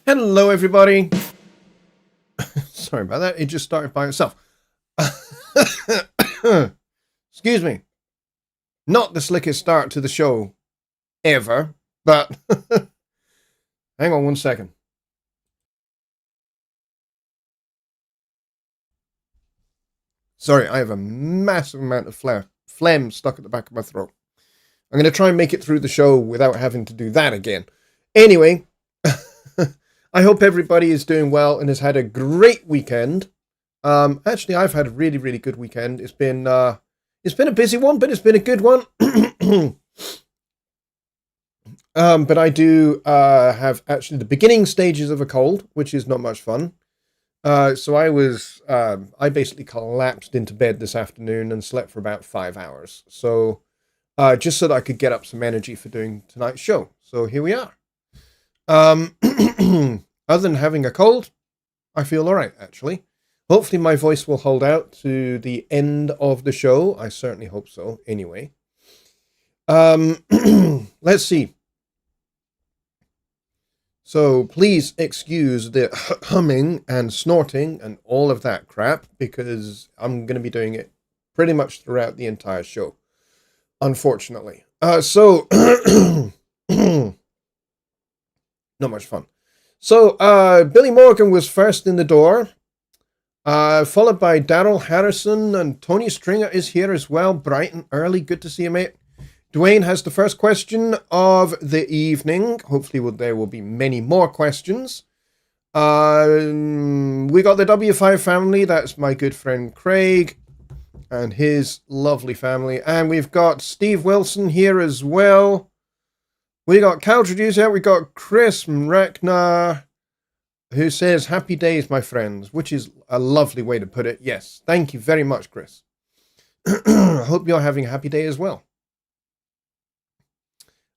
Hello, everybody. Sorry about that. It just started by itself. Excuse me. Not the slickest start to the show ever, but hang on one second. Sorry, I have a massive amount of phlegm stuck at the back of my throat. I'm going to try and make it through the show without having to do that again. Anyway, I hope everybody is doing well and has had a great weekend. Actually, I've had a really, really good weekend. It's been a busy one, but it's been a good one. But I do have actually the beginning stages of a cold, which is not much fun. So I basically collapsed into bed this afternoon and slept for about 5 hours. So just so that I could get up some energy for doing tonight's show. So here we are. Other than having a cold, I feel all right, actually. Hopefully my voice will hold out to the end of the show. I certainly hope so, anyway. Let's see. So please excuse the humming and snorting and all of that crap, because I'm going to be doing it pretty much throughout the entire show, unfortunately. So, not much fun. So, Billy Morgan was first in the door, followed by Daryl Harrison, and Tony Stringer is here as well, bright and early. Good to see you, mate. Dwayne has the first question of the evening. Hopefully there will be many more questions. We got the W5 family. That's my good friend Craig and his lovely family. And we've got Steve Wilson here as well. We got Caldridge out. We got Chris Mrekna, who says, "Happy days, my friends," which is a lovely way to put it. Yes, thank you very much, Chris. Hope you're having a happy day as well.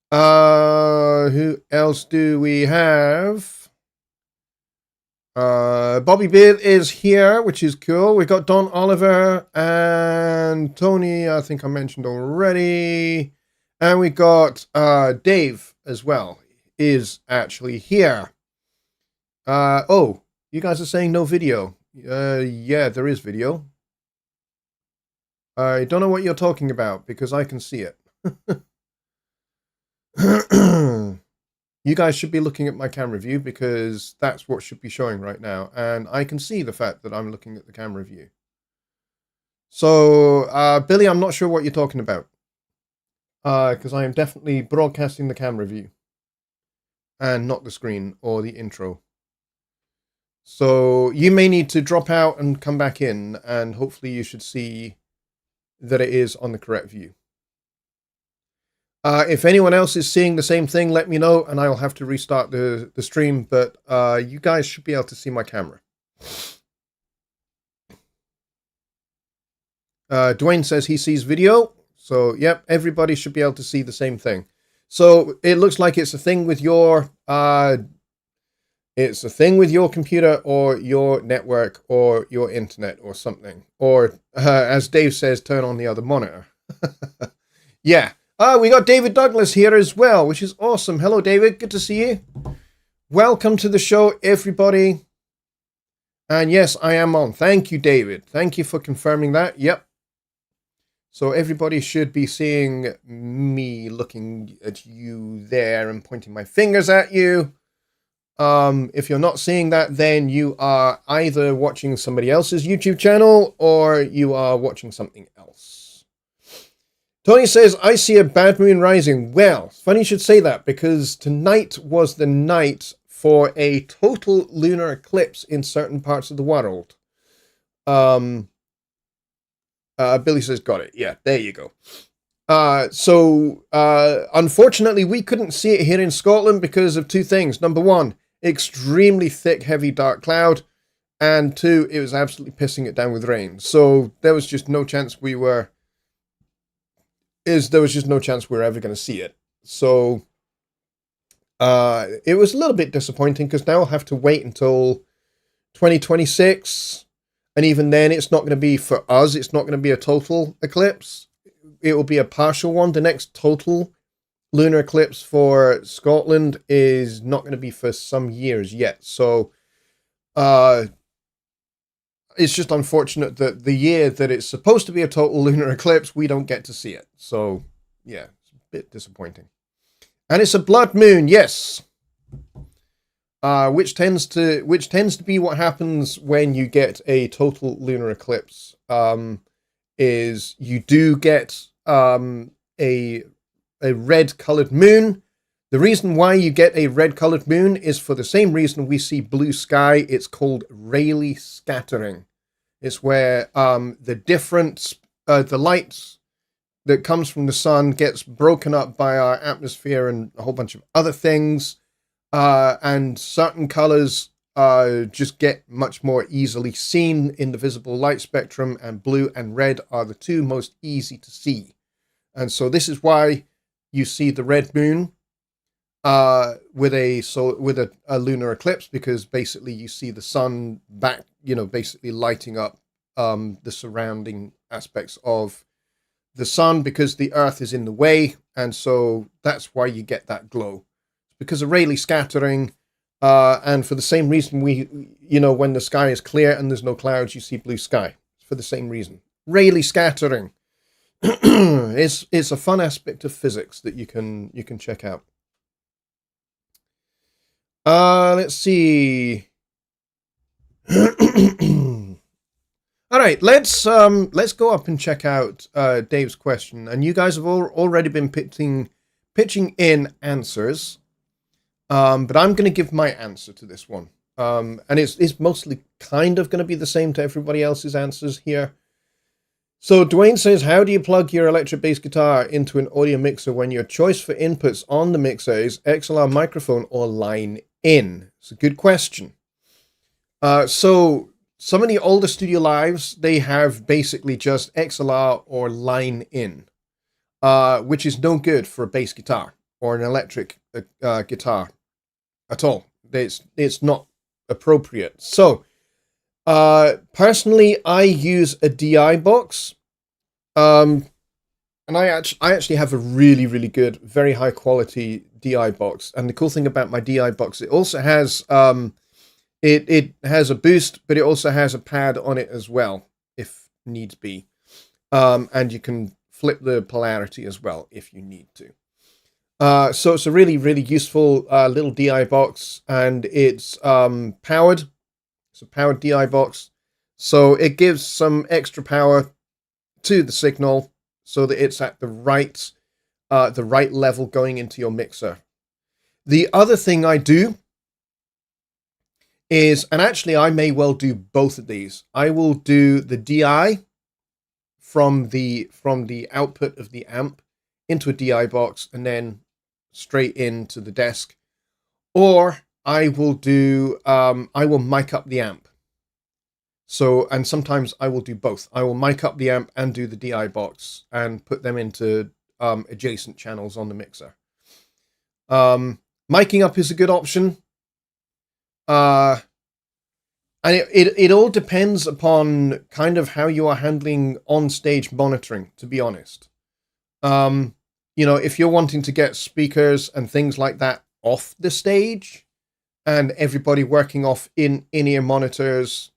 Who else do we have? Bobby Beard is here, which is cool. We got Don Oliver and Tony, I think I mentioned already. And we got Dave as well, is actually here. Oh, you guys are saying no video. Yeah, there is video. I don't know what you're talking about because I can see it. You guys should be looking at my camera view because that's what should be showing right now. And I can see the fact that I'm looking at the camera view. So, Billy, I'm not sure what you're talking about. Because I am definitely broadcasting the camera view. And not the screen or the intro. So, you may need to drop out and come back in. And hopefully you should see that it is on the correct view. If anyone else is seeing the same thing, let me know, and I'll have to restart the stream, but you guys should be able to see my camera. Dwayne says he sees video, so yep, everybody should be able to see the same thing. So it looks like it's a thing with your computer or your network or your internet or something, or as Dave says, turn on the other monitor. Yeah. We got David Douglas here as well, which is awesome. Hello, David. Good to see you. Welcome to the show, everybody. And yes, I am on. Thank you, David. Thank you for confirming that. Yep. So everybody should be seeing me looking at you there and pointing my fingers at you. If you're not seeing that, then you are either watching somebody else's YouTube channel or you are watching something else. Tony says, I see a bad moon rising. Well, funny you should say that, because tonight was the night for a total lunar eclipse in certain parts of the world. Billy says, got it. Yeah, there you go. Unfortunately, we couldn't see it here in Scotland because of two things. Number one, extremely thick, heavy, dark cloud. And two, it was absolutely pissing it down with rain. So there was just no chance we were ever going to see it. So it was a little bit disappointing, because now I'll have to wait until 2026. And even then, it's not going to be, for us, it's not going to be a total eclipse. It will be a partial one. The next total lunar eclipse for Scotland is not going to be for some years yet. So it's just unfortunate that the year that it's supposed to be a total lunar eclipse, we don't get to see it. So yeah, it's a bit disappointing. And it's a blood moon, yes. Which tends to be what happens when you get a total lunar eclipse. Is you do get a red colored moon. The reason why you get a red colored moon is for the same reason we see blue sky. It's called Rayleigh scattering. It's where the light that comes from the sun gets broken up by our atmosphere and a whole bunch of other things, and certain colors just get much more easily seen in the visible light spectrum, and blue and red are the two most easy to see. And so this is why you see the red moon with a lunar eclipse, because basically you see the sun back, basically lighting up the surrounding aspects of the sun, because the earth is in the way. And so that's why you get that glow, because of Rayleigh scattering. And for the same reason when the sky is clear and there's no clouds, you see blue sky. For the same reason. Rayleigh scattering. It's a fun aspect of physics that you can check out. Let's see. All right, let's go up and check out Dave's question. And you guys have already been pitching in answers. But I'm going to give my answer to this one. And it's mostly kind of going to be the same to everybody else's answers here. So Dwayne says, how do you plug your electric bass guitar into an audio mixer when your choice for inputs on the mixer is XLR microphone or line in? It's a good question. So some of the older Studio Lives, they have basically just XLR or line in, which is no good for a bass guitar or an electric guitar at all. It's not appropriate. So personally, I use a DI box, and I actually have a really, really good, very high quality DI box. And the cool thing about my DI box, it also has it has a boost, but it also has a pad on it as well, if needs be. And you can flip the polarity as well if you need to. So it's a really, really useful little DI box, and it's powered. It's a powered DI box, so it gives some extra power to the signal so that it's at the right level going into your mixer. The other thing I do is, and actually I may well do both of these. I will do the DI from the output of the amp into a DI box and then straight into the desk, or I will mic up the amp. So, and sometimes I will do both. I will mic up the amp and do the DI box and put them into adjacent channels on the mixer. Miking up is a good option. And it all depends upon kind of how you are handling on-stage monitoring, to be honest. If you're wanting to get speakers and things like that off the stage, and everybody working off in-ear monitors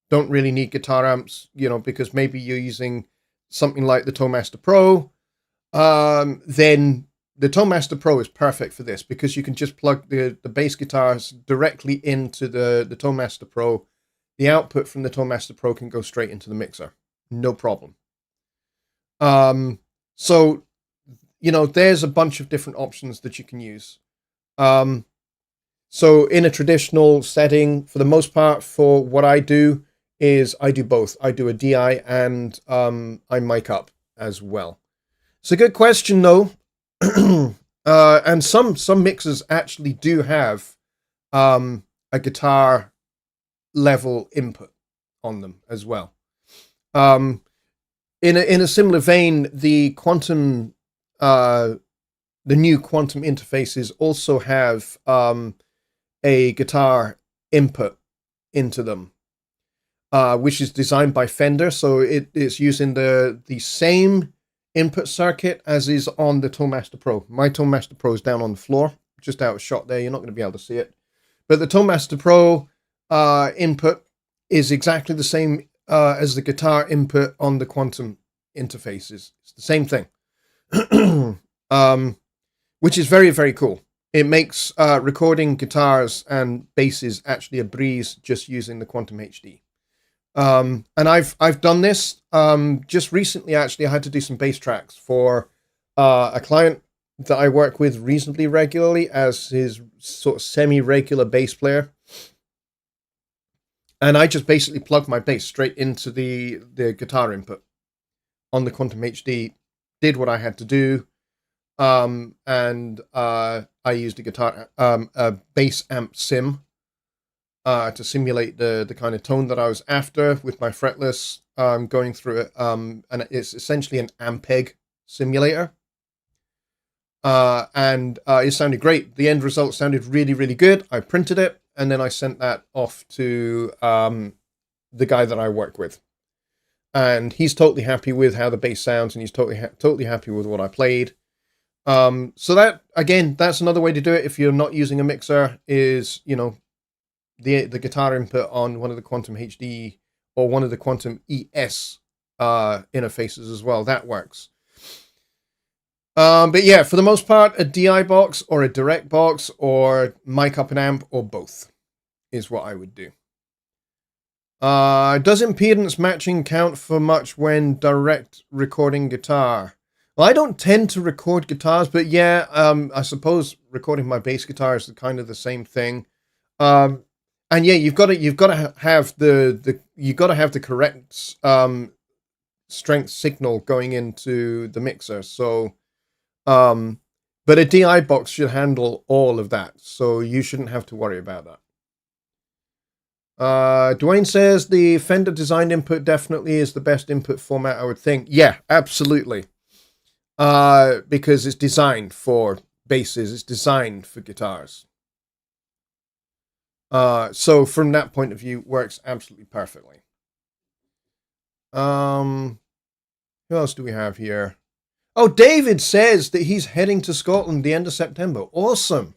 don't really need guitar amps, because maybe you're using something like the Toemaster Pro, then the Toemaster Pro is perfect for this, because you can just plug the bass guitars directly into the Toemaster Pro. The output from the Toemaster Pro can go straight into the mixer. No problem. So, there's a bunch of different options that you can use. So in a traditional setting, for the most part, for what I do is I do both. I do a DI and I mic up as well. It's a good question though. And some mixers actually do have a guitar level input on them as well. In a similar vein, the new quantum interfaces also have a guitar input into them, which is designed by Fender. So it's using the same input circuit as is on the Tonemaster Pro. My Tonemaster Pro is down on the floor, just out of shot there. You're not going to be able to see it. But the Tonemaster Pro input is exactly the same as the guitar input on the quantum interfaces. It's the same thing, which is very, very cool. It makes recording guitars and basses actually a breeze just using the Quantum HD. And I've done this just recently. Actually, I had to do some bass tracks for a client that I work with reasonably regularly as his sort of semi-regular bass player. And I just basically plugged my bass straight into the guitar input on the Quantum HD, did what I had to do, and I used a bass amp sim to simulate the kind of tone that I was after with my fretless, going through it, and it's essentially an Ampeg simulator. And it sounded great. The end result sounded really, really good. I printed it, and then I sent that off to the guy that I work with. And he's totally happy with how the bass sounds, and he's totally happy with what I played. So that, again, that's another way to do it if you're not using a mixer, is, the guitar input on one of the Quantum HD or one of the Quantum ES interfaces as well. That works. But yeah, for the most part, a DI box or a direct box or mic up and amp or both is what I would do. Does impedance matching count for much when direct recording guitar? Well, I don't tend to record guitars, but yeah, I suppose recording my bass guitar is kind of the same thing. And yeah, you've got to have the correct strength signal going into the mixer. So, but a DI box should handle all of that, so you shouldn't have to worry about that. Dwayne says the Fender design input definitely is the best input format, I would think. Yeah, absolutely. Because it's designed for basses, it's designed for guitars. So from that point of view, works absolutely perfectly. Who else do we have here? Oh, David says that he's heading to Scotland the end of September. Awesome.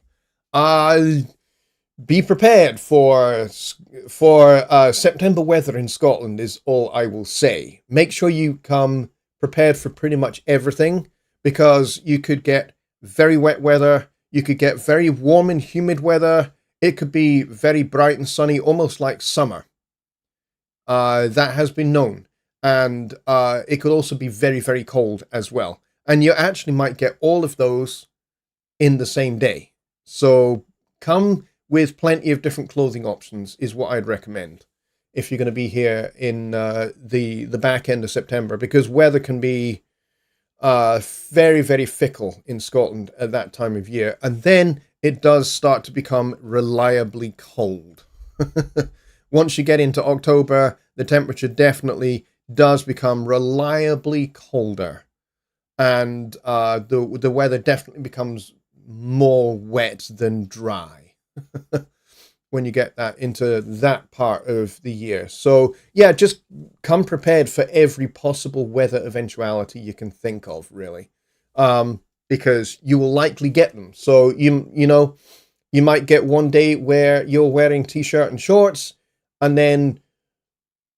Be prepared for September weather in Scotland is all I will say. Make sure you come prepared for pretty much everything, because you could get very wet weather, you could get very warm and humid weather, it could be very bright and sunny, almost like summer. That has been known. And it could also be very, very cold as well. And you actually might get all of those in the same day. So come with plenty of different clothing options is what I'd recommend if you're going to be here in the back end of September, because weather can be very, very fickle in Scotland at that time of year. And then it does start to become reliably cold. Once you get into October, the temperature definitely does become reliably colder. And the weather definitely becomes more wet than dry when you get that into that part of the year. So yeah, just come prepared for every possible weather eventuality you can think of, really, because you will likely get them. So you might get one day where you're wearing t-shirt and shorts, and then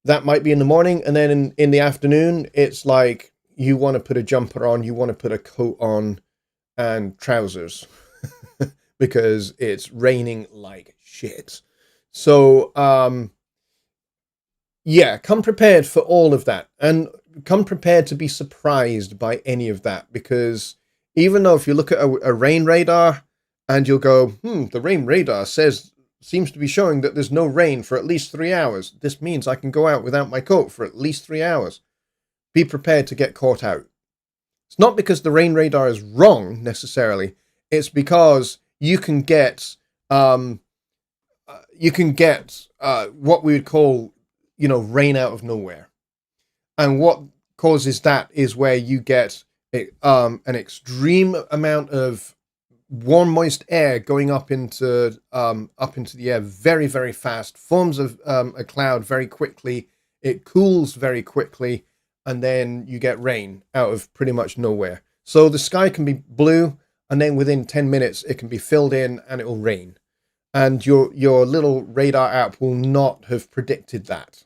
that might be in the morning, and then in the afternoon it's like you want to put a jumper on, you want to put a coat on and trousers because it's raining like shit. So yeah, come prepared for all of that. And come prepared to be surprised by any of that, because even though if you look at a rain radar and you'll go, the rain radar seems to be showing that there's no rain for at least 3 hours. This means I can go out without my coat for at least 3 hours. Be prepared to get caught out. It's not because the rain radar is wrong necessarily. It's because you can get what we would call, rain out of nowhere. And what causes that is where you get an extreme amount of warm, moist air going up into the air very, very fast, forms a cloud very quickly. It cools very quickly, and then you get rain out of pretty much nowhere. So the sky can be blue, and then within 10 minutes it can be filled in and it will rain. And your little radar app will not have predicted that.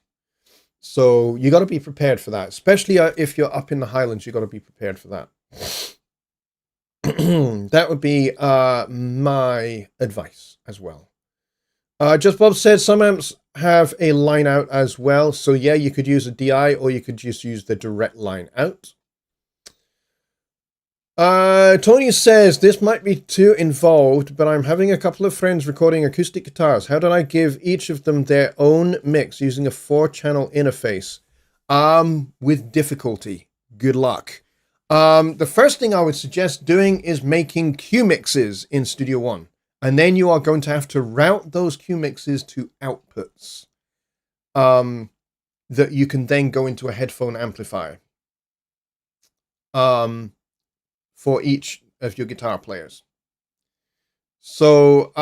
So you got to be prepared for that, especially if you're up in the Highlands. You got to be prepared for that. That would be my advice as well. Just Bob said some amps have a line out as well. So yeah, you could use a DI or you could just use the direct line out. Tony says this might be too involved, but I'm having a couple of friends recording acoustic guitars. How do I give each of them their own mix using a 4-channel interface? With difficulty. Good luck. The first thing I would suggest doing is making Q mixes in Studio One. And then you are going to have to route those Q mixes to outputs that you can then go into a headphone amplifier for each of your guitar players. So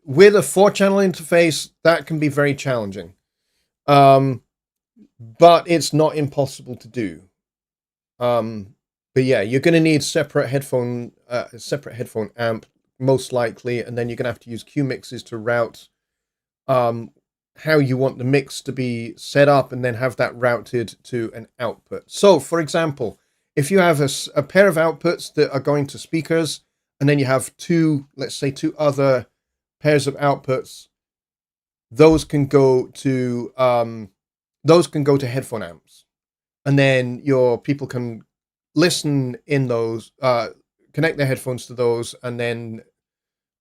with a 4-channel interface, that can be very challenging. But it's not impossible to do. But yeah, you're going to need separate headphone amp, most likely, and then you're going to have to use Q mixes to route how you want the mix to be set up, and then have that routed to an output. So, for example, if you have a pair of outputs that are going to speakers, and then you have let's say two other pairs of outputs, those can go to headphone amps, and then your people can listen in those, connect their headphones to those, and then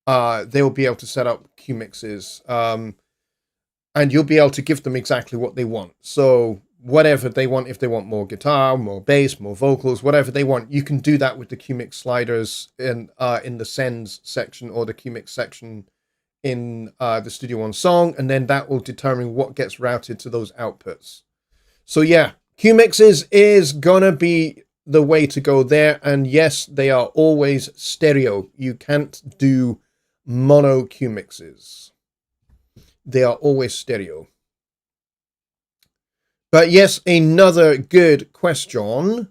they'll be able to set up Q mixes, and you'll be able to give them exactly what they want. So whatever they want, if they want more guitar, more bass, more vocals, whatever they want, you can do that with the Q mix sliders in the sends section or the Q mix section in the Studio One song, and then that will determine what gets routed to those outputs. So yeah, Q mixes is gonna be the way to go there, and yes, they are always stereo. You can't do mono Q mixes. They are always stereo. But yes, another good question.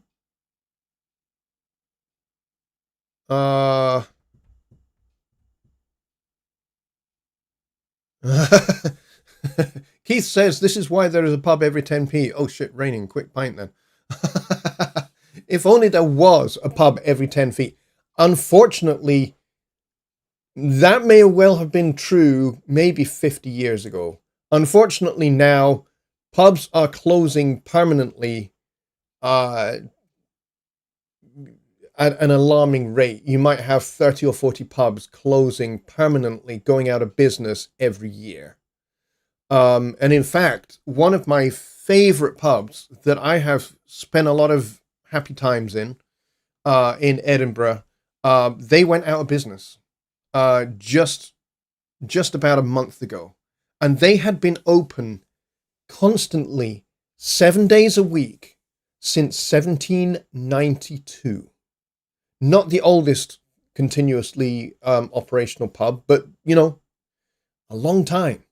Keith says this is why there is a pub every 10p. Oh shit, raining. Quick pint then. If only there was a pub every 10 feet. Unfortunately, that may well have been true maybe 50 years ago. Unfortunately now, pubs are closing permanently at an alarming rate. You might have 30 or 40 pubs closing permanently, going out of business every year. And in fact, one of my favorite pubs that I have spent a lot of happy times in Edinburgh, they went out of business just about a month ago. And they had been open constantly 7 days a week since 1792. Not the oldest continuously operational pub, but, a long time.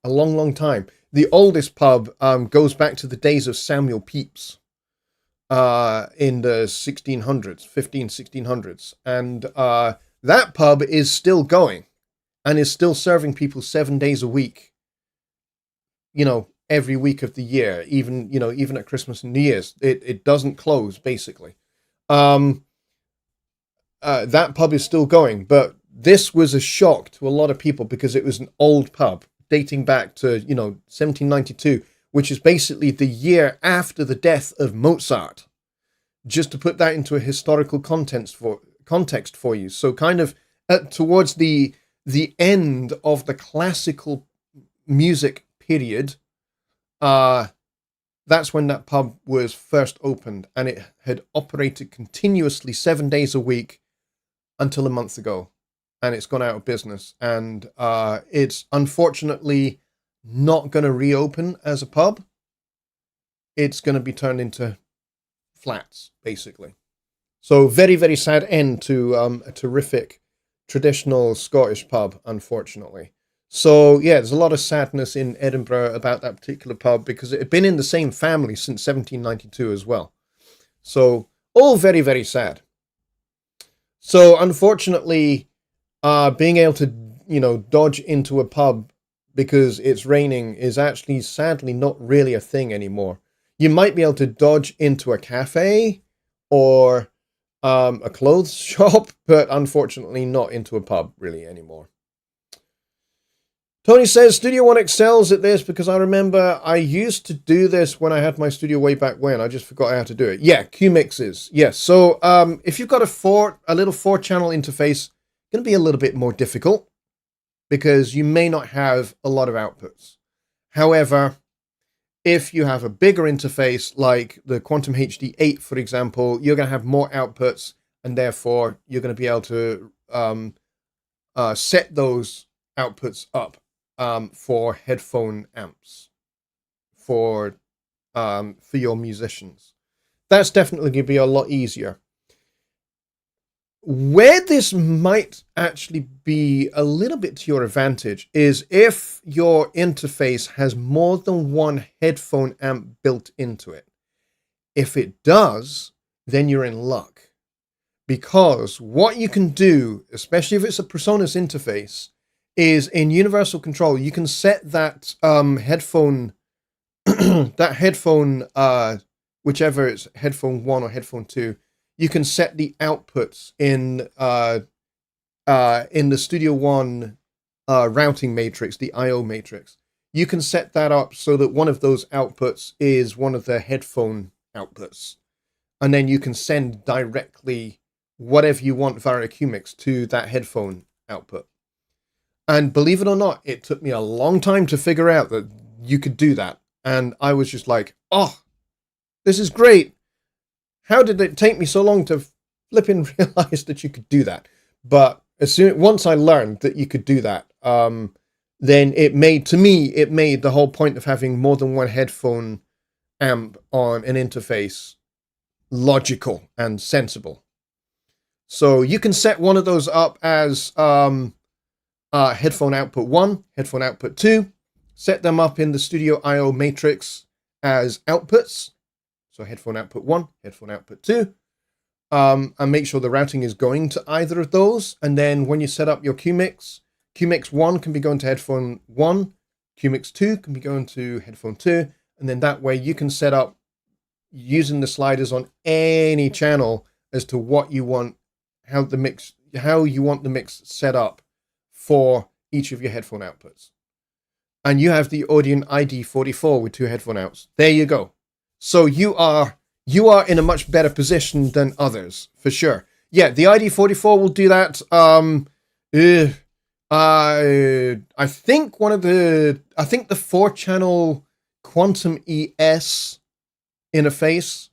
A long, long time. The oldest pub goes back to the days of Samuel Pepys in the 1600s. And that pub is still going and is still serving people 7 days a week, every week of the year, even at Christmas and New Year's. It doesn't close, basically. That pub is still going, but this was a shock to a lot of people because it was an old pub dating back to, 1792, which is basically the year after the death of Mozart. Just to put that into a historical context for you. So kind of towards the end of the classical music period, that's when that pub was first opened, and it had operated continuously 7 days a week until a month ago, and it's gone out of business, and it's unfortunately not going to reopen as a pub. It's going to be turned into flats, basically. So very, very sad end to a terrific traditional Scottish pub, unfortunately. So yeah, there's a lot of sadness in Edinburgh about that particular pub because it had been in the same family since 1792 as well. So all very, very sad. So unfortunately, being able to, dodge into a pub because it's raining is actually sadly not really a thing anymore. You might be able to dodge into a cafe or a clothes shop, but unfortunately not into a pub really anymore. Tony says, Studio One excels at this because I remember I used to do this when I had my studio way back when. I just forgot how to do it. Yeah, Q mixes. Yes. So if you've got a little 4-channel interface, it's going to be a little bit more difficult because you may not have a lot of outputs. However, if you have a bigger interface like the Quantum HD8, for example, you're going to have more outputs, and therefore you're going to be able to set those outputs up for headphone amps for your musicians. That's definitely going to be a lot easier. Where this might actually be a little bit to your advantage is if your interface has more than one headphone amp built into it. If it does, then you're in luck. Because what you can do, especially if it's a PreSonus interface, is in universal control, you can set that headphone, whichever it's headphone 1 or headphone 2, you can set the outputs in the Studio One routing matrix, the I/O matrix. You can set that up so that one of those outputs is one of the headphone outputs, and then you can send directly whatever you want via QMix to that headphone output. And believe it or not, it took me a long time to figure out that you could do that, and I was just like, "Oh, this is great! How did it take me so long to flipping realize that you could do that?" But once I learned that you could do that, then it made the whole point of having more than one headphone amp on an interface logical and sensible. So you can set one of those up as headphone output 1, headphone output 2, set them up in the Studio I/O matrix as outputs. So headphone output 1, headphone output 2, and make sure the routing is going to either of those. And then when you set up your QMix, QMix 1 can be going to headphone 1, QMix 2 can be going to headphone 2, and then that way you can set up using the sliders on any channel as to what you want, how you want the mix set up for each of your headphone outputs. And you have the Audion ID44 with 2 headphone outs. There you go. So you are in a much better position than others, for sure. Yeah, the ID44 will do that. I think the 4-channel Quantum ES interface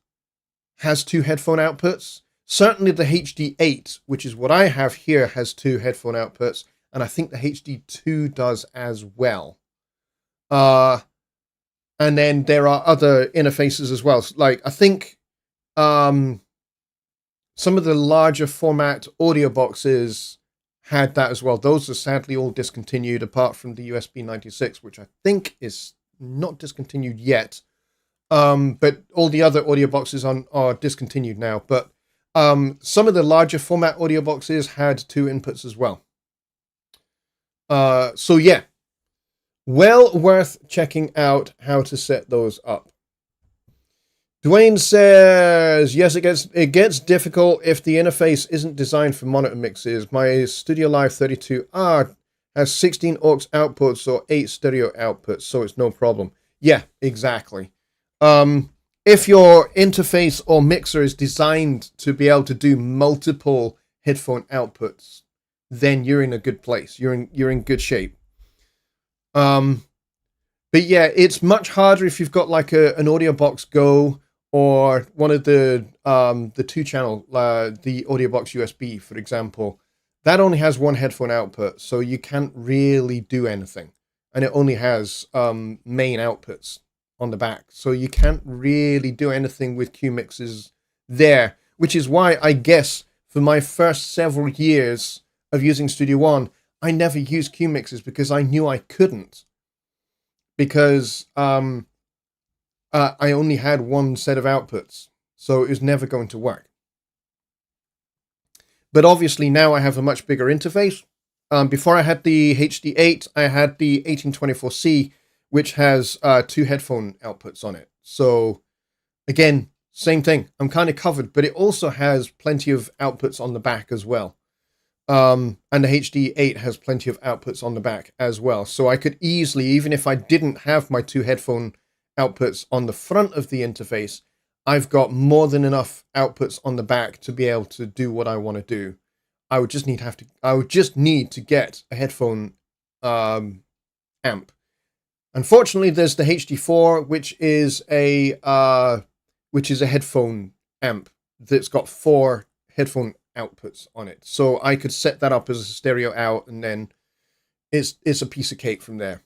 has 2 headphone outputs. Certainly the HD8, which is what I have here, has 2 headphone outputs, and I think the HD2 does as well. And then there are other interfaces as well. Like, I think some of the larger format audio boxes had that as well. Those are sadly all discontinued, apart from the USB 96, which I think is not discontinued yet. But all the other audio boxes are discontinued now. But some of the larger format audio boxes had 2 inputs as well. So yeah. Well worth checking out how to set those up. Dwayne says, yes, it gets difficult if the interface isn't designed for monitor mixes. My Studio Live 32R has 16 aux outputs or 8 stereo outputs, so it's no problem. Yeah, exactly. If your interface or mixer is designed to be able to do multiple headphone outputs, then you're in a good place. You're in good shape. Um, but yeah, it's much harder if you've got like an audio box Go or one of the two channel the audio box USB, for example. That only has one headphone output, so you can't really do anything, and it only has main outputs on the back, so you can't really do anything with Q mixes there. Which is why I guess for my first several years of using Studio One, I never used Q mixes because I knew I couldn't, because I only had one set of outputs, so it was never going to work. But obviously now I have a much bigger interface. Before I had the HD8, I had the 1824C, which has two headphone outputs on it. So again, same thing. I'm kind of covered, but it also has plenty of outputs on the back as well. And the HD8 has plenty of outputs on the back as well. So I could easily, even if I didn't have my two headphone outputs on the front of the interface, I've got more than enough outputs on the back to be able to do what I want to do. I would just need to get a headphone amp. Unfortunately, there's the HD4, which is a headphone amp that's got 4 headphone outputs on it. So I could set that up as a stereo out, and then it's a piece of cake from there.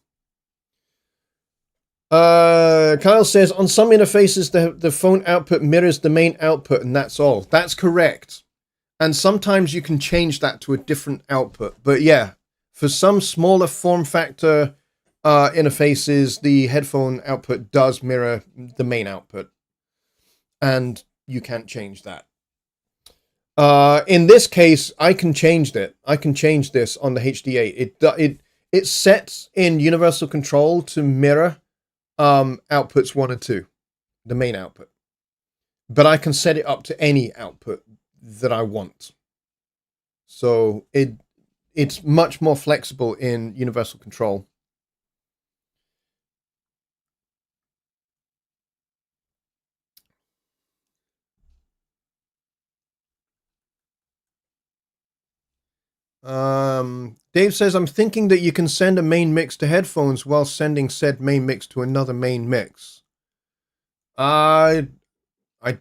Kyle says, on some interfaces, the phone output mirrors the main output, and that's all. That's correct. And sometimes you can change that to a different output. But yeah, for some smaller form factor interfaces, the headphone output does mirror the main output. And you can't change that. In this case, I can change it. I can change this on the HD8. It sets in universal control to mirror outputs 1 and 2, the main output. But I can set it up to any output that I want. So it's much more flexible in universal control. Dave says, I'm thinking that you can send a main mix to headphones while sending said main mix to another main mix. I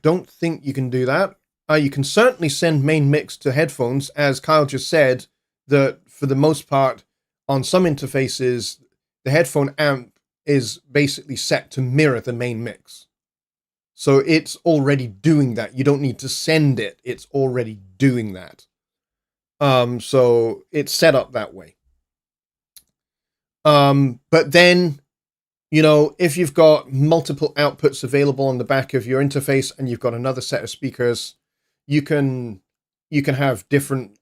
don't think you can do that. You can certainly send main mix to headphones, as Kyle just said, that for the most part, on some interfaces, the headphone amp is basically set to mirror the main mix. So it's already doing that. You don't need to send it. It's already doing that. So it's set up that way. But then, if you've got multiple outputs available on the back of your interface and you've got another set of speakers, you can have different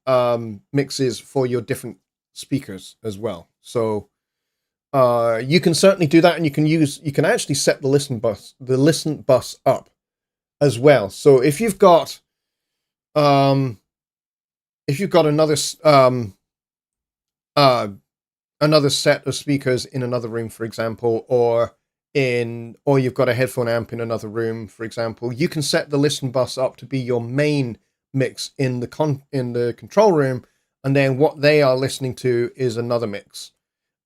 mixes for your different speakers as well. So you can certainly do that, and you can actually set the listen bus up as well. So if you've got another set of speakers in another room, for example, or you've got a headphone amp in another room, for example, you can set the listen bus up to be your main mix in the control room, and then what they are listening to is another mix.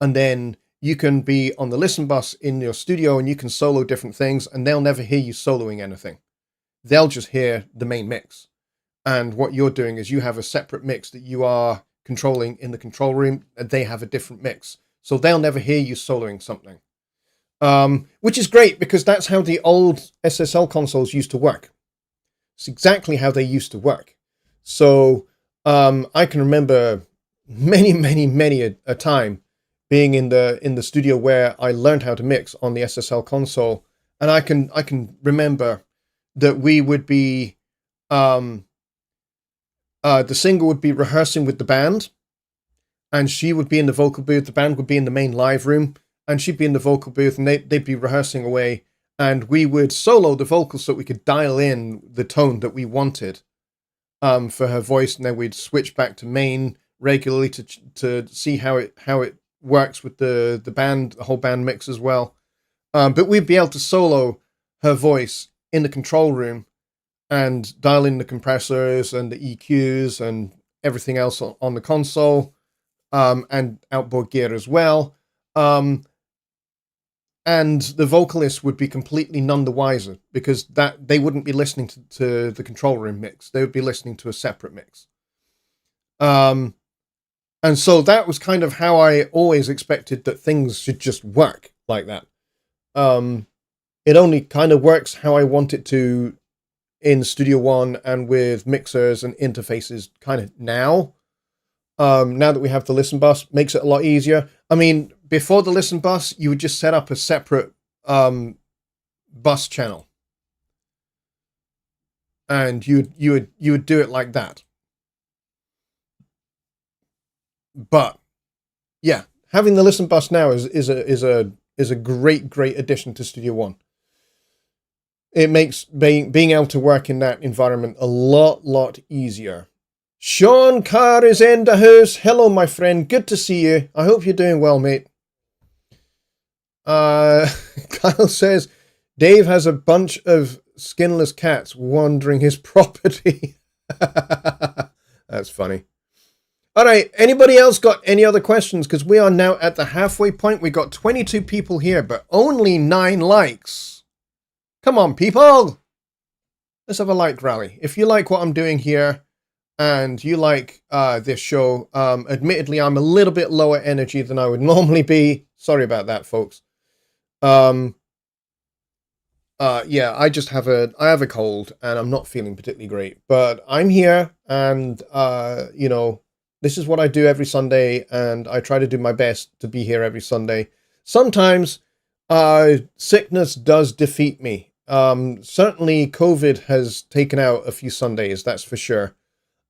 And then you can be on the listen bus in your studio, and you can solo different things, and they'll never hear you soloing anything. They'll just hear the main mix. And what you're doing is you have a separate mix that you are controlling in the control room, and they have a different mix. So they'll never hear you soloing something. Which is great, because that's how the old SSL consoles used to work. It's exactly how they used to work. So I can remember many a time being in the studio where I learned how to mix on the SSL console, and I can remember that we would be the singer would be rehearsing with the band, and she would be in the vocal booth. The band would be in the main live room, and she'd be in the vocal booth, and they'd be rehearsing away, and we would solo the vocals so that we could dial in the tone that we wanted for her voice, and then we'd switch back to main regularly to see how it works with the band, the whole band mix as well. But we'd be able to solo her voice in the control room and dial in the compressors and the EQs and everything else on the console, and outboard gear as well. And the vocalist would be completely none the wiser, because that they wouldn't be listening to the control room mix. They would be listening to a separate mix. And so that was kind of how I always expected that things should just work like that. It only kind of works how I want it to in Studio One and with mixers and interfaces kind of now. Now that we have the listen bus, makes it a lot easier. I mean, before the listen bus, you would just set up a separate bus channel, and you would do it like that. But yeah, having the listen bus now is a great addition to Studio One. It makes being able to work in that environment a lot easier. Sean Carr is in the house. Hello, my friend. Good to see you. I hope you're doing well, mate. Kyle says, Dave has a bunch of skinless cats wandering his property. That's funny. All right, anybody else got any other questions? Because we are now at the halfway point. We got 22 people here, but only 9 likes. Come on, people. Let's have a like rally. If you like what I'm doing here, and you like this show, admittedly, I'm a little bit lower energy than I would normally be. Sorry about that, folks. Yeah, I just have a cold, and I'm not feeling particularly great. But I'm here, and you know, this is what I do every Sunday, and I try to do my best to be here every Sunday. Sometimes sickness does defeat me. Certainly, COVID has taken out a few Sundays, that's for sure.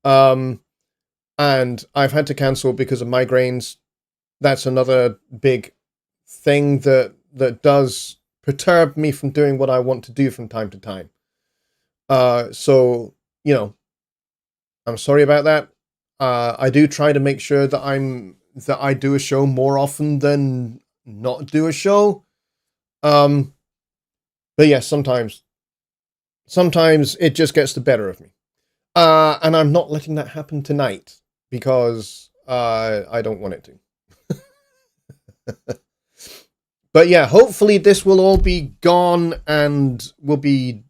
And I've had to cancel because of migraines. That's another big thing that does perturb me from doing what I want to do from time to time. So, you know, I'm sorry about that. I do try to make sure that I do a show more often than not do a show. But yeah, sometimes it just gets the better of me. And I'm not letting that happen tonight because I don't want it to. But yeah, hopefully this will all be gone and will be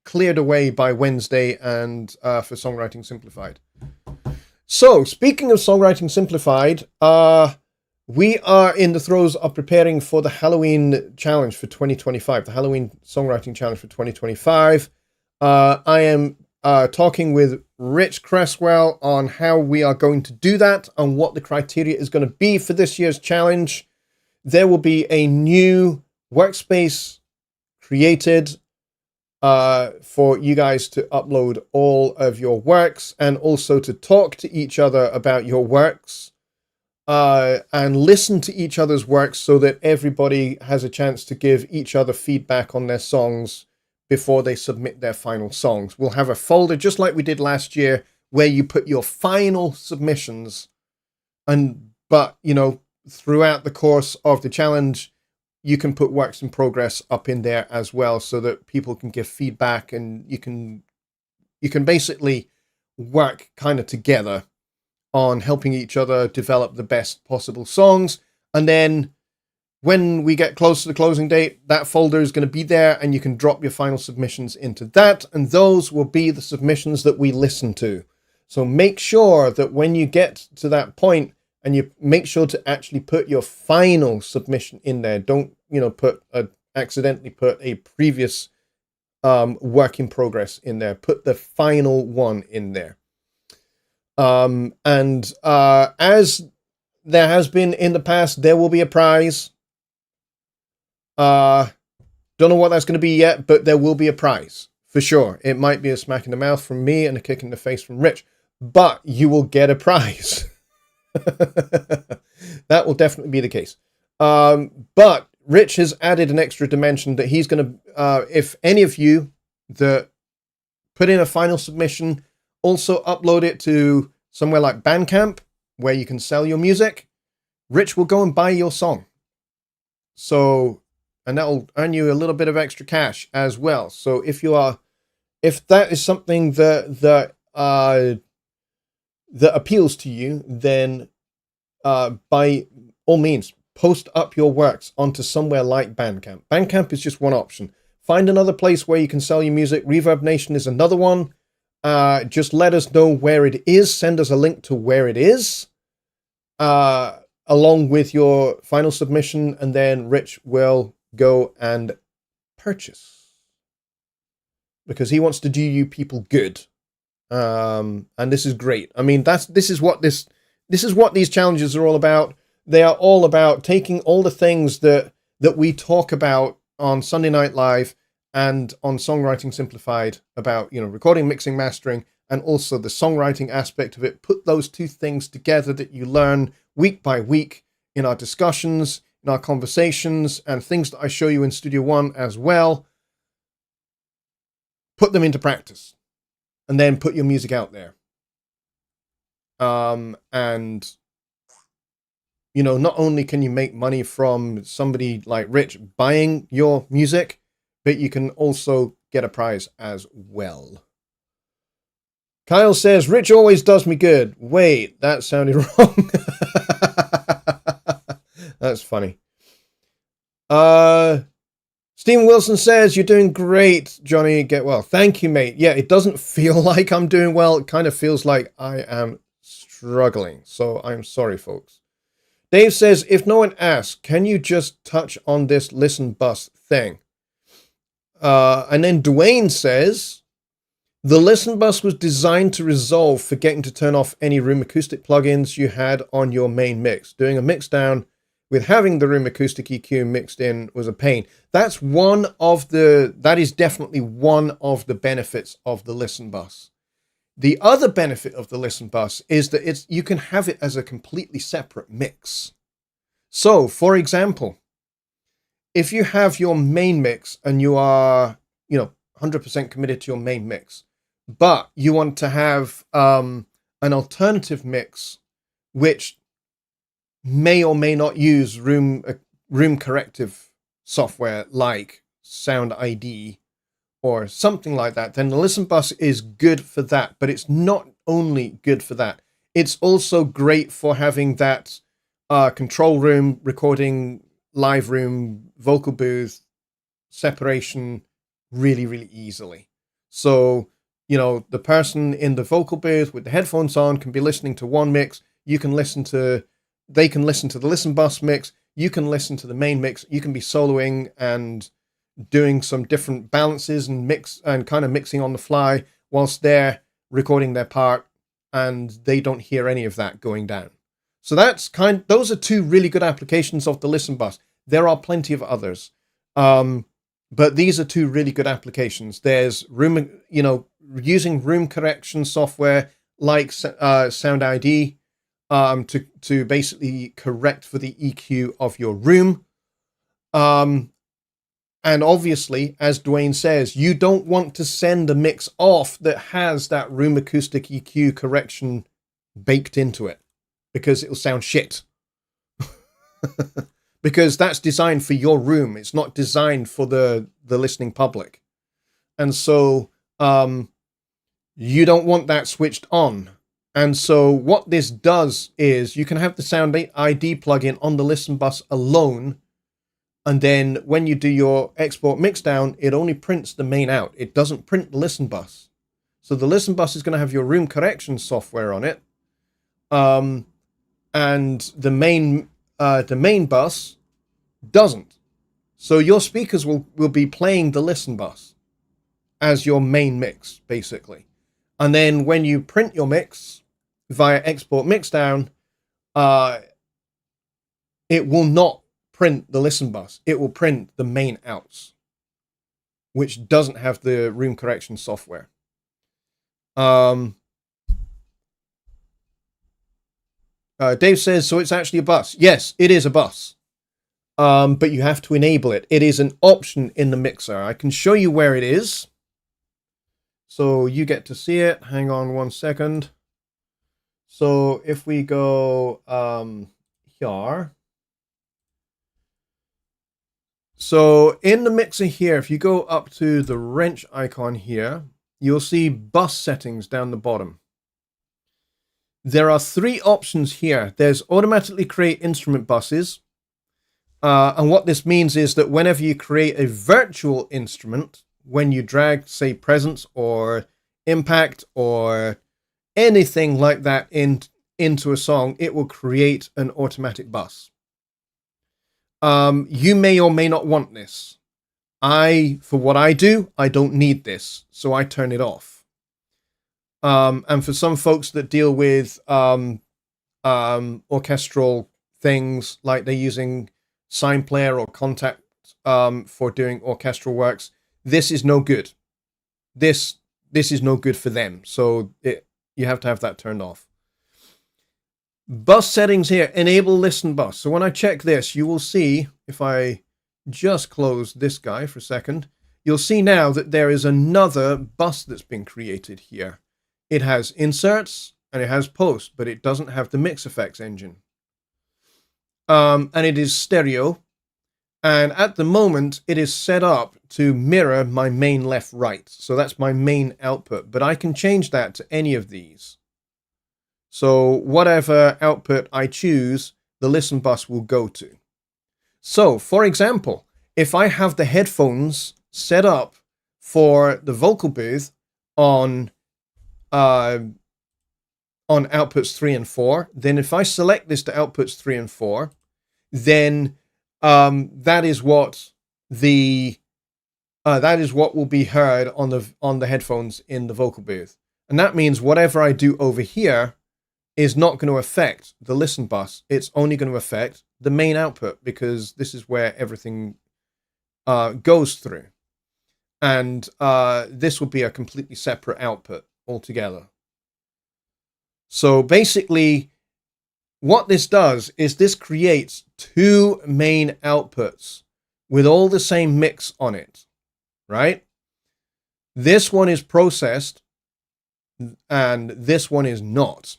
cleared away by Wednesday and for Songwriting Simplified. So, speaking of Songwriting Simplified, we are in the throes of preparing for the Halloween challenge for 2025, the Halloween Songwriting Challenge for 2025. I am talking with Rich Cresswell on how we are going to do that and what the criteria is going to be for this year's challenge. There will be a new workspace created for you guys to upload all of your works and also to talk to each other about your works and listen to each other's works so that everybody has a chance to give each other feedback on their songs before they submit their final songs. We'll have a folder just like we did last year where you put your final submissions, but you know, throughout the course of the challenge, you can put works in progress up in there as well so that people can give feedback and you can basically work kind of together on helping each other develop the best possible songs. And then when we get close to the closing date, that folder is going to be there and you can drop your final submissions into that. And those will be the submissions that we listen to. So make sure that when you get to that point, and you make sure to actually put your final submission in there. Don't, you know, accidentally put a previous work in progress in there. Put the final one in there. And as there has been in the past, there will be a prize. Don't know what that's going to be yet, but there will be a prize for sure. It might be a smack in the mouth from me and a kick in the face from Rich, but you will get a prize. That will definitely be the case. But Rich has added an extra dimension that he's going to, if any of you that put in a final submission, also upload it to somewhere like Bandcamp, where you can sell your music, Rich will go and buy your song. So, and that'll earn you a little bit of extra cash as well. So if that is something that appeals to you, then by all means, post up your works onto somewhere like Bandcamp. Bandcamp is just one option. Find another place where you can sell your music. Reverb Nation is another one. Just let us know where it is. Send us a link to where it is, along with your final submission, and then Rich will go and purchase, because he wants to do you people good. And this is great. I mean, this is what these challenges are all about. They are all about taking all the things that we talk about on Sunday Night Live and on Songwriting Simplified, about, recording, mixing, mastering, and also the songwriting aspect of it. Put those two things together that you learn week by week in our discussions, in our conversations, and things that I show you in Studio One as well. Put them into practice, and then put your music out there. And not only can you make money from somebody like Rich buying your music, but you can also get a prize as well. Kyle says, Rich always does me good. Wait, that sounded wrong. That's funny. Stephen Wilson says, you're doing great, Johnny. Get well. Thank you, mate. Yeah, it doesn't feel like I'm doing well. It kind of feels like I am struggling. So I'm sorry, folks. Dave says, if no one asks, can you just touch on this listen bus thing? And then Dwayne says, the listen bus was designed to resolve forgetting to turn off any room acoustic plugins you had on your main mix. Doing a mix down with having the room acoustic EQ mixed in was a pain. That is definitely one of the benefits of the listen bus. The other benefit of the listen bus is that you can have it as a completely separate mix. So, for example, if you have your main mix and you are, 100% committed to your main mix, but you want to have an alternative mix which may or may not use room corrective software like Sound ID or something like that, then the listen bus is good for that. But it's not only good for that. It's also great for having that control room, recording, live room, vocal booth separation really, really easily. So, the person in the vocal booth with the headphones on can be listening to one mix. They can listen to the listen bus mix. You can listen to the main mix. You can be soloing and doing some different balances and kind of mixing on the fly whilst they're recording their part, and they don't hear any of that going down. So those are two really good applications of the listen bus. There are plenty of others. But these are two really good applications. There's using room correction software like Sound ID to basically correct for the EQ of your room. And obviously, as Dwayne says, you don't want to send a mix off that has that room acoustic EQ correction baked into it, because it'll sound shit. Because that's designed for your room. It's not designed for the listening public. And so you don't want that switched on. And so what this does is you can have the Sound ID plugin on the listen bus alone. And then when you do your export mixdown, it only prints the main out. It doesn't print the listen bus. So the listen bus is going to have your room correction software on it. And the main bus doesn't. So your speakers will be playing the listen bus as your main mix, basically. And then when you print your mix via export mixdown, it will not print the listen bus. It will print the main outs, which doesn't have the room correction software. Dave says, so it's actually a bus. Yes, it is a bus. But you have to enable it. It is an option in the mixer. I can show you where it is, so you get to see it. Hang on one second. So if we go here, So in the mixer here, if you go up to the wrench icon here, you'll see bus settings down the bottom. There are 3 options here. There's automatically create instrument buses. And what this means is that whenever you create a virtual instrument, when you drag, say, presence or impact or anything like that into a song, it will create an automatic bus. You may or may not want this. For what I do, I don't need this, so I turn it off. And for some folks that deal with orchestral things, like they're using Sign Player or Contact for doing orchestral works, this is no good. This is no good for them, so you have to have that turned off. Bus settings here, enable listen bus. So when I check this, you will see, if I just close this guy for a second, you'll see now that there is another bus that's been created here. It has inserts and it has post, but it doesn't have the mix effects engine. And it is stereo. And at the moment, it is set up to mirror my main left-right. So that's my main output, but I can change that to any of these. So whatever output I choose, the listen bus will go to. So, for example, if I have the headphones set up for the vocal booth on outputs 3 and 4, then if I select this to outputs 3 and 4, then that is what will be heard on the headphones in the vocal booth, and that means whatever I do over here is not going to affect the listen bus. It's only going to affect the main output, because this is where everything goes through. And this will be a completely separate output altogether. So basically, what this does is this creates 2 main outputs with all the same mix on it, right? This one is processed and this one is not,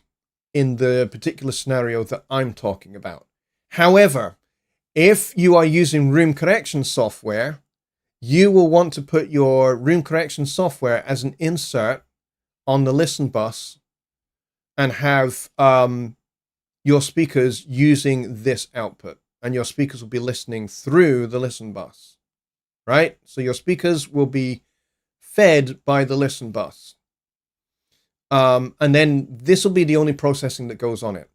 in the particular scenario that I'm talking about. However, if you are using room correction software, you will want to put your room correction software as an insert on the listen bus and have your speakers using this output, and your speakers will be listening through the listen bus, right? So your speakers will be fed by the listen bus. And then this will be the only processing that goes on it.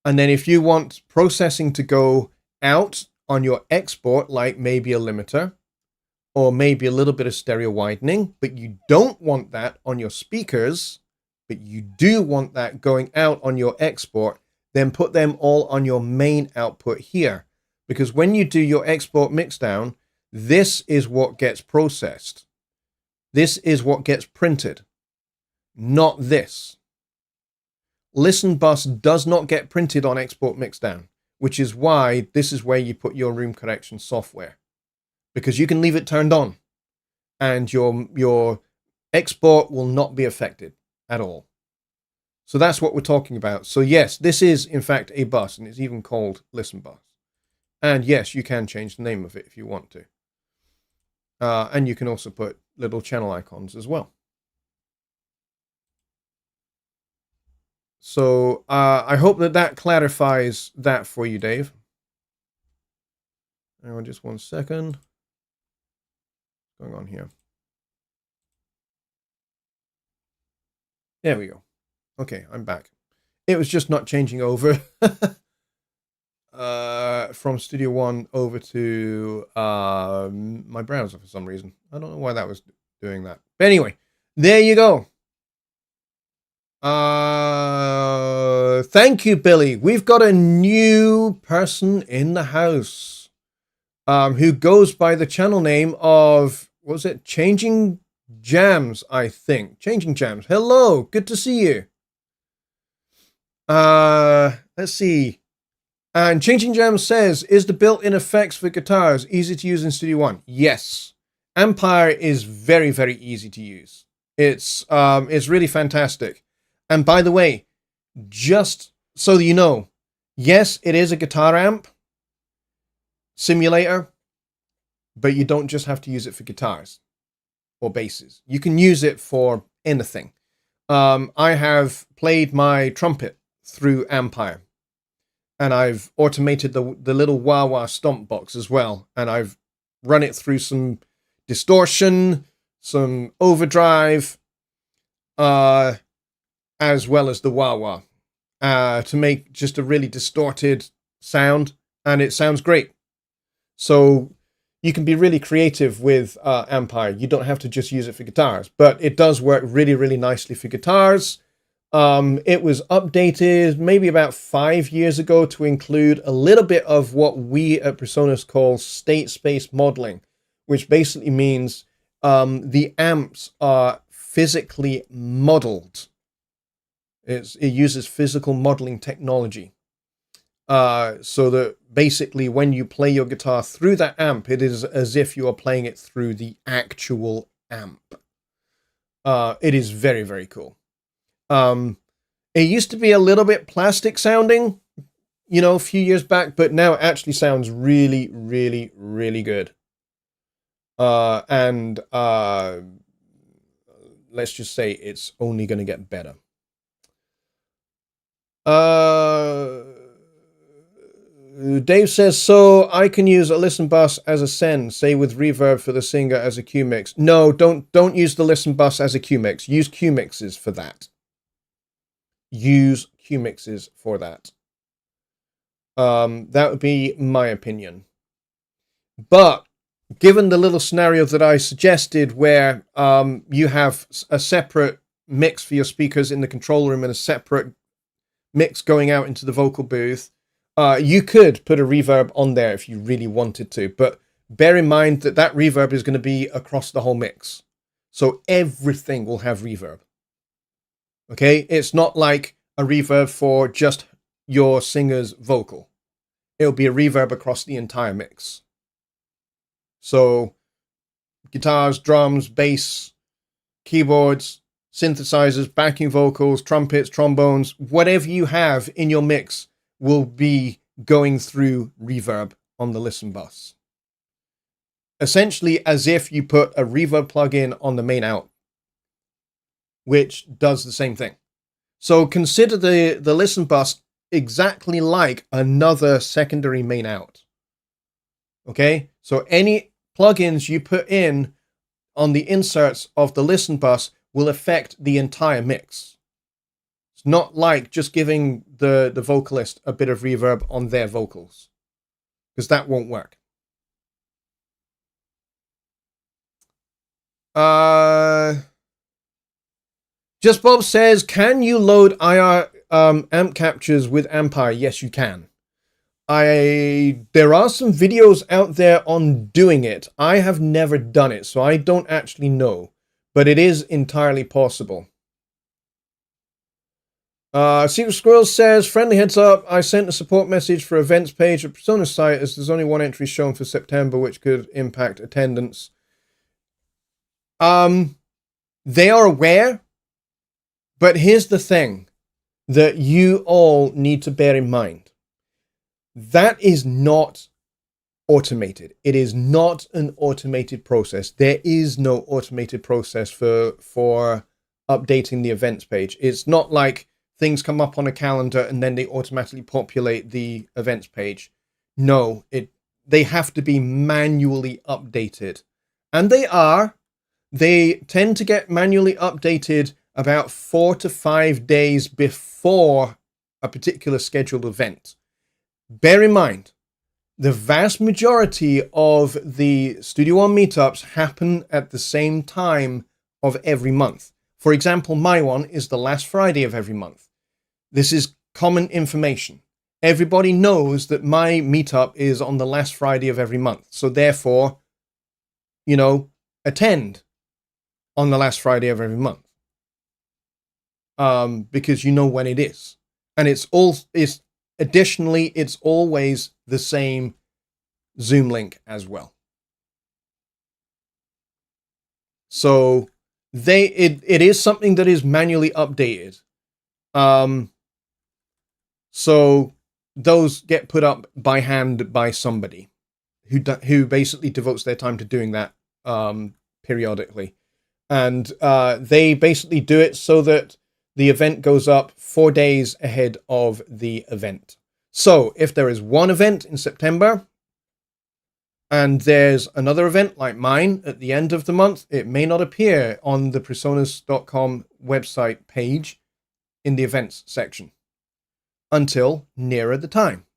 And then if you want processing to go out on your export, like maybe a limiter or maybe a little bit of stereo widening, but you don't want that on your speakers, but you do want that going out on your export, then put them all on your main output here. Because when you do your export mixdown, this is what gets processed. This is what gets printed, not this. Listen bus does not get printed on export mixdown, which is why this is where you put your room correction software, because you can leave it turned on and your export will not be affected at all. So that's what we're talking about. So yes, this is in fact a bus, and it's even called listen bus. And yes, you can change the name of it if you want to. And you can also put little channel icons as well. So I hope that clarifies that for you, Dave. Hang on just one second. What's going on here? There we go. Okay, I'm back. It was just not changing over from Studio One over to my browser for some reason. I don't know why that was doing that. But anyway, there you go. Thank you, Billy. We've got a new person in the house who goes by the channel name of, what was it? Changing Jams, I think. Changing Jams. Hello, good to see you. Let's see. And Changing Jams says, is the built-in effects for guitars easy to use in Studio One? Yes. Empire is very, very easy to use. It's really fantastic. And by the way, just so you know, yes, it is a guitar amp simulator, but you don't just have to use it for guitars or basses. You can use it for anything. I have played my trumpet through Ampire, and I've automated the little wah-wah stomp box as well, and I've run it through some distortion, some overdrive, as well as the wah-wah, to make just a really distorted sound, and it sounds great. So you can be really creative with Ampire. You don't have to just use it for guitars, but it does work really, really nicely for guitars. It was updated maybe about 5 years ago to include a little bit of what we at Presonus call state space modeling, which basically means the amps are physically modeled. It uses physical modeling technology. So that basically when you play your guitar through that amp, it is as if you are playing it through the actual amp. It is very, very cool. It used to be a little bit plastic sounding, a few years back, but now it actually sounds really, really, really good. And let's just say it's only going to get better. Dave says, so I can use a listen bus as a send, say with reverb for the singer as a Q mix. No, don't use the listen bus as a Q mix. Use Q mixes for that. Use Q mixes for that. That would be my opinion. But given the little scenario that I suggested where you have a separate mix for your speakers in the control room and a separate mix going out into the vocal booth, you could put a reverb on there if you really wanted to, but bear in mind that reverb is going to be across the whole mix. So everything will have reverb. Okay? It's not like a reverb for just your singer's vocal. It'll be a reverb across the entire mix. So guitars, drums, bass, keyboards, synthesizers, backing vocals, trumpets, trombones, whatever you have in your mix will be going through reverb on the listen bus. Essentially as if you put a reverb plugin on the main out, which does the same thing. So consider the listen bus exactly like another secondary main out. Okay? So any plugins you put in on the inserts of the listen bus will affect the entire mix. It's not like just giving the vocalist a bit of reverb on their vocals, because that won't work. Just Bob says, can you load IR amp captures with Ampire? Yes, you can. There are some videos out there on doing it. I have never done it, so I don't actually know, but it is entirely possible. Secret Squirrel says, friendly heads up, I sent a support message for events page at Presonus site as there's only one entry shown for September, which could impact attendance. They are aware, but here's the thing that you all need to bear in mind. That is not automated. It is not an automated process. There is no automated process for updating the events page. It's not like things come up on a calendar and then they automatically populate the events page. No, they have to be manually updated. And they tend to get manually updated about 4 to 5 days before a particular scheduled event. Bear in mind, the vast majority of the Studio One meetups happen at the same time of every month. For example, my one is the last Friday of every month. This is common information. Everybody knows that my meetup is on the last Friday of every month. So therefore, attend on the last Friday of every month. Because you know when it is. And additionally, it's always the same Zoom link as well. So it is something that is manually updated. So those get put up by hand by somebody. who basically devotes their time to doing that periodically. And they basically do it so that the event goes up 4 days ahead of the event. So if there is one event in September and there's another event like mine at the end of the month, it may not appear on the personas.com website page in the events section until nearer the time,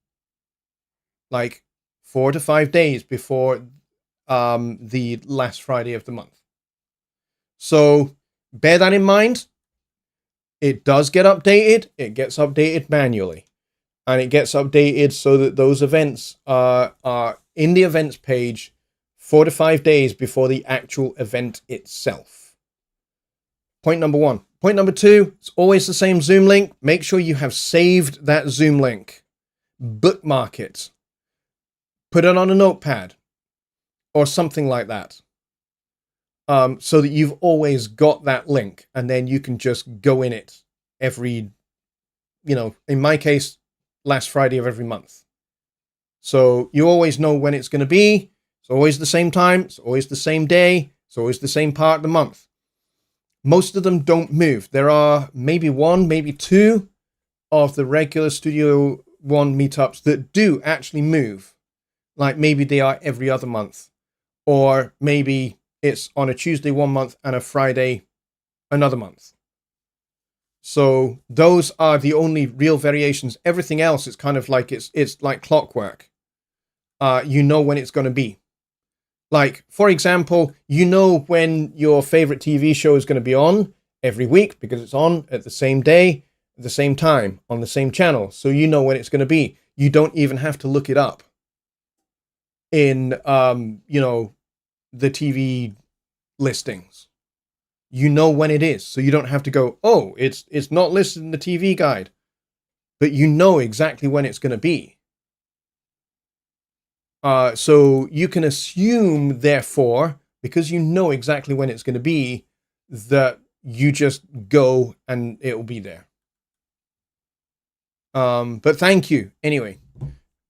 like 4 to 5 days before the last Friday of the month. So bear that in mind. It does get updated. It gets updated manually. And it gets updated so that those events are in the events page 4 to 5 days before the actual event itself. Point number 1. Point number 2, it's always the same Zoom link. Make sure you have saved that Zoom link. Bookmark it. Put it on a notepad or something like that. So that you've always got that link, and then you can just go in it every, in my case, last Friday of every month. So you always know when it's going to be. It's always the same time. It's always the same day. It's always the same part of the month. Most of them don't move. There are maybe 1, maybe 2 of the regular Studio One meetups that do actually move. Like maybe they are every other month, or maybe it's on a Tuesday one month and a Friday another month. So those are the only real variations. Everything else is kind of like it's like clockwork. You know when it's going to be. Like, for example, you know when your favorite TV show is going to be on every week because it's on at the same day, at the same time, on the same channel. So you know when it's going to be. You don't even have to look it up in, the TV listings. You know when it is, so you don't have to go, oh, it's not listed in the TV guide, but you know exactly when it's going to be. So you can assume, therefore, because you know exactly when it's going to be, that you just go and it will be there. But thank you anyway.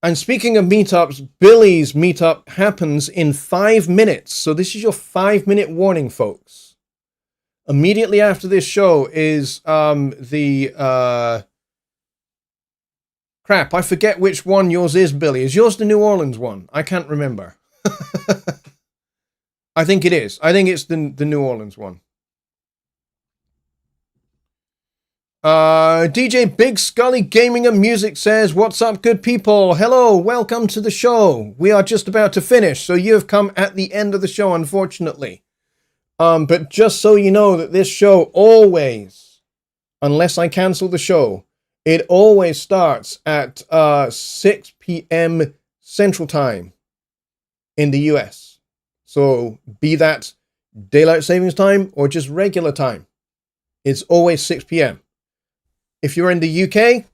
And speaking of meetups, Billy's meetup happens in 5 minutes. So this is your 5-minute warning, folks. Immediately after this show is crap, I forget which one yours is, Billy. Is yours the New Orleans one? I can't remember. I think it is. I think it's the New Orleans one. DJ Big Scully Gaming and Music says, what's up, good people? Hello, welcome to the show. We are just about to finish, so you have come at the end of the show, unfortunately. But just so you know that this show always, unless I cancel the show, it always starts at 6 p.m. Central Time in the US. So be that daylight savings time or just regular time, it's always 6 p.m. If you're in the UK,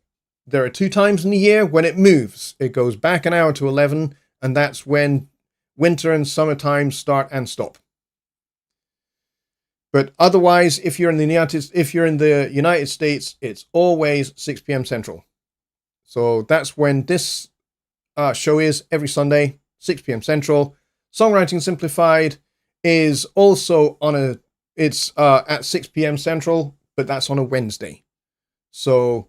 there are 2 times in the year when it moves. It goes back an hour to 11, and that's when winter and summer times start and stop. But otherwise, if you're in the United States, it's always 6 p.m. Central. So that's when this show is every Sunday, 6 p.m. Central. Songwriting Simplified is also at 6 p.m. Central, but that's on a Wednesday. So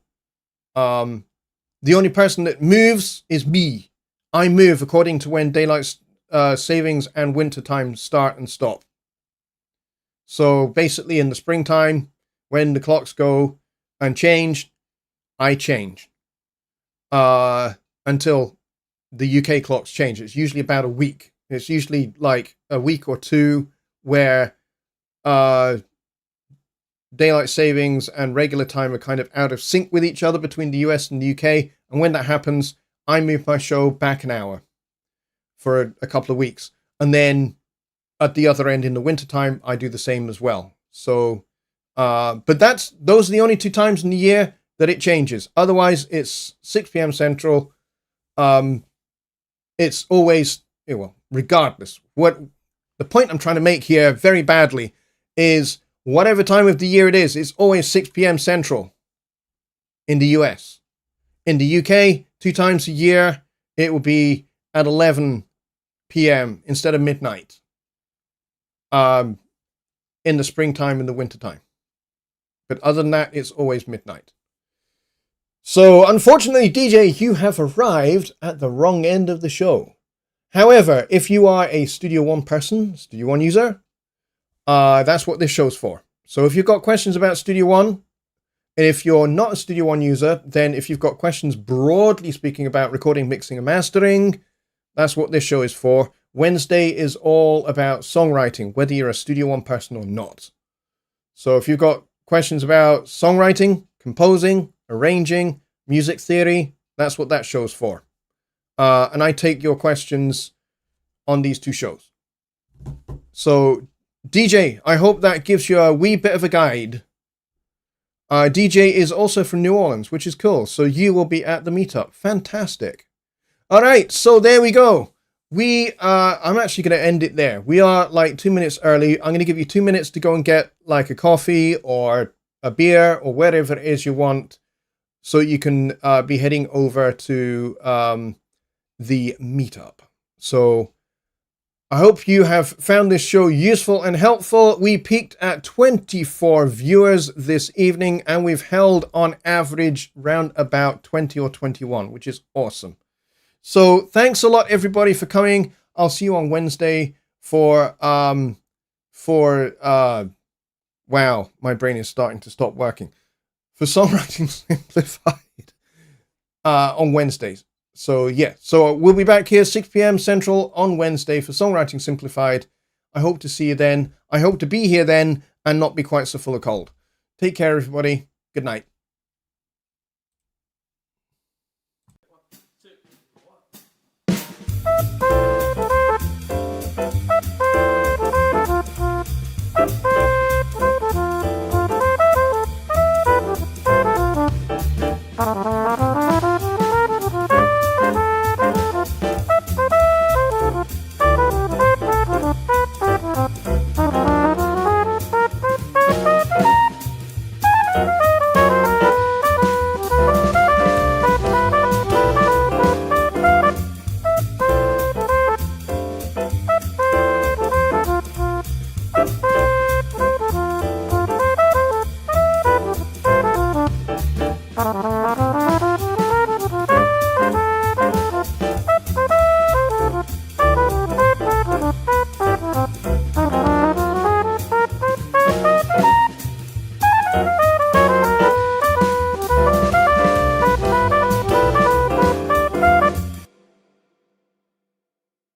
the only person that moves is me. I move according to when daylight savings and winter time start and stop. So basically in the springtime, when the clocks go and change, I change. Until the UK clocks change. It's usually about a week. It's usually like a week or 2 where daylight savings and regular time are kind of out of sync with each other between the US and the UK. And when that happens, I move my show back an hour for a couple of weeks. And then at the other end in the wintertime, I do the same as well. So, but those are the only 2 times in the year that it changes. Otherwise, it's 6 p.m. Central. It's always, regardless. What the point I'm trying to make here very badly is whatever time of the year it is, it's always 6 p.m. Central in the US. In the UK, 2 times a year, it will be at 11 p.m. instead of midnight. In the springtime and the wintertime. But other than that, it's always midnight. So, unfortunately, DJ, you have arrived at the wrong end of the show. However, if you are a Studio One person, Studio One user, that's what this show's for. So if you've got questions about Studio One, and if you're not a Studio One user, then if you've got questions broadly speaking about recording, mixing, and mastering, that's what this show is for. Wednesday is all about songwriting, whether you're a Studio One person or not. So if you've got questions about songwriting, composing, arranging, music theory, that's what that show's for. And I take your questions on these two shows. So, DJ, I hope that gives you a wee bit of a guide. DJ is also from New Orleans, which is cool. So you will be at the meetup. Fantastic. All right, so there we go. I'm actually going to end it there. We are like 2 minutes early. I'm going to give you 2 minutes to go and get like a coffee or a beer or whatever it is you want, so you can be heading over to the meetup. So I hope you have found this show useful and helpful. We peaked at 24 viewers this evening, and we've held on average round about 20 or 21, which is awesome. So thanks a lot, everybody, for coming. I'll see you on Wednesday for wow, my brain is starting to stop working. For Songwriting Simplified on Wednesdays. So yeah, so we'll be back here 6 p.m. Central on Wednesday for Songwriting Simplified. I hope to see you then. I hope to be here then and not be quite so full of cold. Take care, everybody. Good night. Bye.